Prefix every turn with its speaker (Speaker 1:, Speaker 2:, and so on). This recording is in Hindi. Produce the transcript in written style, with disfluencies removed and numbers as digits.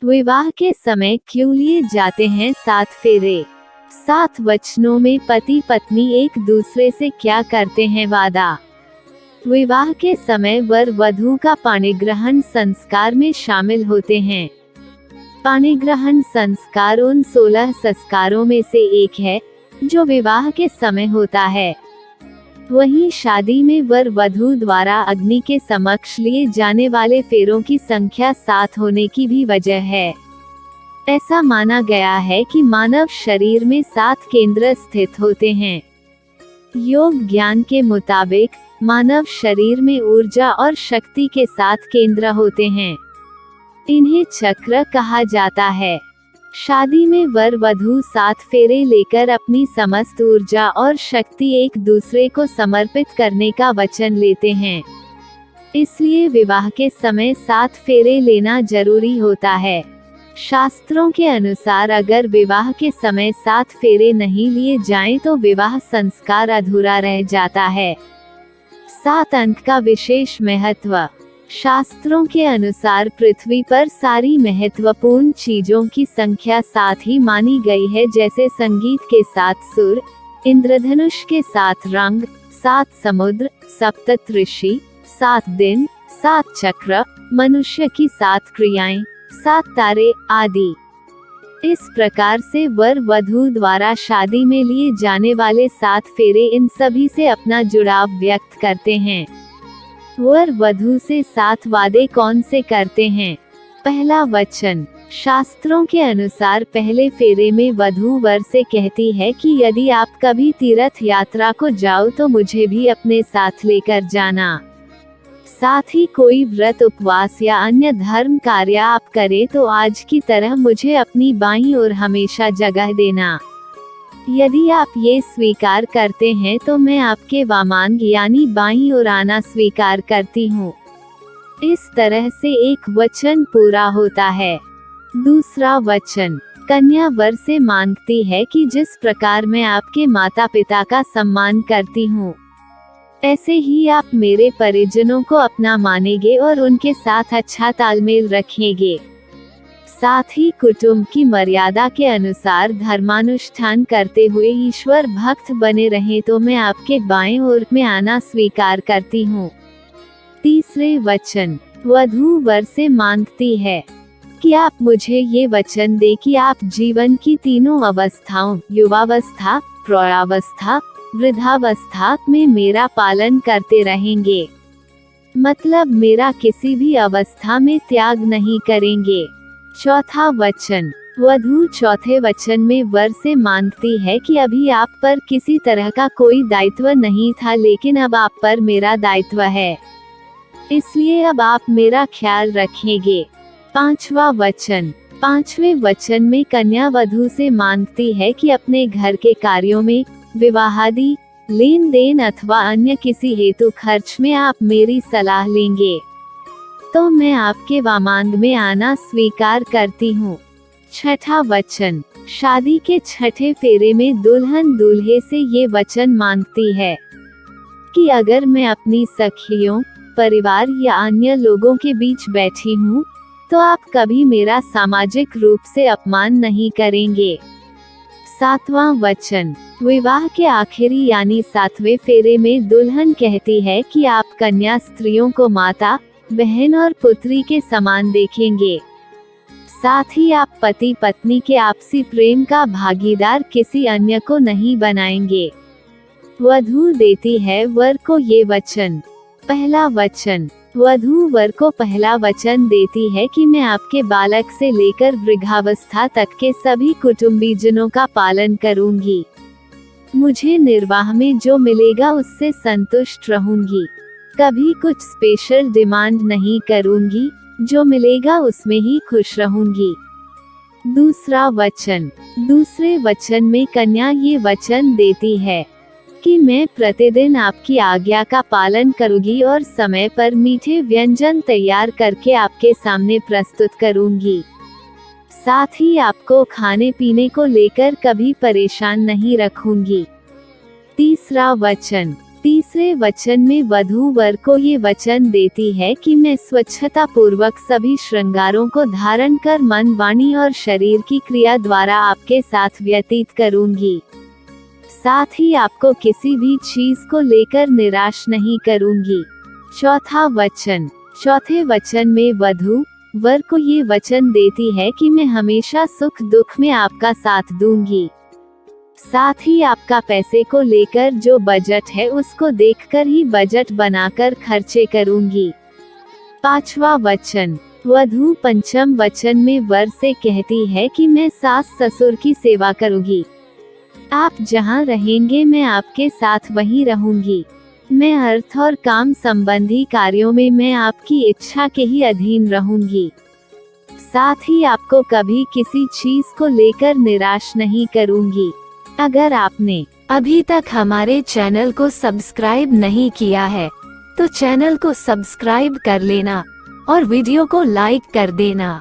Speaker 1: विवाह के समय क्यों लिए जाते हैं 7 फेरे? 7 वचनों में पति पत्नी एक दूसरे से क्या करते हैं वादा? विवाह के समय वर वधू का पाणिग्रहण संस्कार में शामिल होते हैं। पाणिग्रहण संस्कार उन 16 संस्कारों में से एक है जो विवाह के समय होता है। वहीं शादी में वर वधू द्वारा अग्नि के समक्ष लिए जाने वाले फेरों की संख्या 7 होने की भी वजह है। ऐसा माना गया है कि मानव शरीर में 7 केंद्र स्थित होते हैं। योग ज्ञान के मुताबिक मानव शरीर में ऊर्जा और शक्ति के 7 केंद्र होते हैं। इन्हें चक्र कहा जाता है। शादी में वर वधू 7 फेरे लेकर अपनी समस्त ऊर्जा और शक्ति एक दूसरे को समर्पित करने का वचन लेते हैं। इसलिए विवाह के समय 7 फेरे लेना जरूरी होता है। शास्त्रों के अनुसार अगर विवाह के समय 7 फेरे नहीं लिए जाएं तो विवाह संस्कार अधूरा रह जाता है। 7 अंक का विशेष महत्व। शास्त्रों के अनुसार पृथ्वी पर सारी महत्वपूर्ण चीजों की संख्या 7 ही मानी गई है, जैसे संगीत के 7 सुर, इंद्रधनुष के 7 रंग, 7 समुद्र, सप्त ऋषि, 7 दिन, 7 चक्र, मनुष्य की 7 क्रियाएं, 7 तारे आदि। इस प्रकार से वर वधू द्वारा शादी में लिए जाने वाले 7 फेरे इन सभी से अपना जुड़ाव व्यक्त करते हैं। वर वधू से 7 वादे कौन से करते हैं? पहला वचन। शास्त्रों के अनुसार पहले फेरे में वधू वर से कहती है कि यदि आप कभी तीर्थ यात्रा को जाओ तो मुझे भी अपने साथ लेकर जाना। साथ ही कोई व्रत उपवास या अन्य धर्म कार्य आप करें तो आज की तरह मुझे अपनी बाईं ओर हमेशा जगह देना। यदि आप ये स्वीकार करते हैं तो मैं आपके वामांग यानी बाईं ओर आना स्वीकार करती हूँ। इस तरह से एक वचन पूरा होता है। दूसरा वचन। कन्या वर से मांगती है कि जिस प्रकार मैं आपके माता पिता का सम्मान करती हूँ, ऐसे ही आप मेरे परिजनों को अपना मानेंगे और उनके साथ अच्छा तालमेल रखेंगे। साथ ही कुटुंब की मर्यादा के अनुसार धर्मानुष्ठान करते हुए ईश्वर भक्त बने रहें तो मैं आपके बाएं ओर में आना स्वीकार करती हूँ। तीसरे वचन। वधू वर से मांगती है कि आप मुझे ये वचन दे कि आप जीवन की तीनों अवस्थाओं, युवावस्था, प्रौढ़ावस्था, वृद्धावस्था में मेरा पालन करते रहेंगे। मतलब मेरा किसी भी अवस्था में त्याग नहीं करेंगे। चौथा वचन। वधू चौथे वचन में वर से मांगती है कि अभी आप पर किसी तरह का कोई दायित्व नहीं था, लेकिन अब आप पर मेरा दायित्व है, इसलिए अब आप मेरा ख्याल रखेंगे। पांचवा वचन। पांचवें वचन में कन्या वधू से मांगती है कि अपने घर के कार्यों में, विवाहादि, लेन देन अथवा अन्य किसी हेतु खर्च में आप मेरी सलाह लेंगे तो मैं आपके वामांग में आना स्वीकार करती हूँ। छठा वचन। शादी के छठे फेरे में दुल्हन दूल्हे से ये वचन मांगती है कि अगर मैं अपनी सखियों, परिवार या अन्य लोगों के बीच बैठी हूँ तो आप कभी मेरा सामाजिक रूप से अपमान नहीं करेंगे। सातवां वचन। विवाह के आखिरी यानी 7वें फेरे में दुल्हन कहती है कि आप कन्या स्त्रियों को माता, बहन और पुत्री के समान देखेंगे। साथ ही आप पति पत्नी के आपसी प्रेम का भागीदार किसी अन्य को नहीं बनाएंगे। वधू देती है वर को ये वचन। पहला वचन। वधू वर को पहला वचन देती है कि मैं आपके बालक से लेकर वृद्धावस्था तक के सभी कुटुंबीजनों का पालन करूंगी। मुझे निर्वाह में जो मिलेगा उससे संतुष्ट रहूंगी। कभी कुछ स्पेशल डिमांड नहीं करूंगी, जो मिलेगा उसमें ही खुश रहूंगी। दूसरा वचन। दूसरे वचन में कन्या ये वचन देती है कि मैं प्रतिदिन आपकी आज्ञा का पालन करूंगी और समय पर मीठे व्यंजन तैयार करके आपके सामने प्रस्तुत करूंगी। साथ ही आपको खाने पीने को लेकर कभी परेशान नहीं रखूंगी। तीसरा वचन। तीसरे दूसरे वचन में वधू वर को ये वचन देती है कि मैं स्वच्छता पूर्वक सभी श्रृंगारों को धारण कर मन, वाणी और शरीर की क्रिया द्वारा आपके साथ व्यतीत करूंगी। साथ ही आपको किसी भी चीज को लेकर निराश नहीं करूंगी। चौथा वचन। चौथे वचन में वधू वर को ये वचन देती है कि मैं हमेशा सुख दुख में आपका साथ दूंगी। साथ ही आपका पैसे को लेकर जो बजट है उसको देखकर ही बजट बनाकर खर्चे करूंगी। पांचवा वचन। वधू पंचम वचन में वर से कहती है कि मैं सास ससुर की सेवा करूंगी। आप जहां रहेंगे मैं आपके साथ वहीं रहूंगी। मैं अर्थ और काम संबंधी कार्यों में मैं आपकी इच्छा के ही अधीन रहूंगी। साथ ही आपको कभी किसी चीज को लेकर निराश नहीं करूंगी। अगर आपने अभी तक हमारे चैनल को सब्सक्राइब नहीं किया है तो चैनल को सब्सक्राइब कर लेना और वीडियो को लाइक कर देना।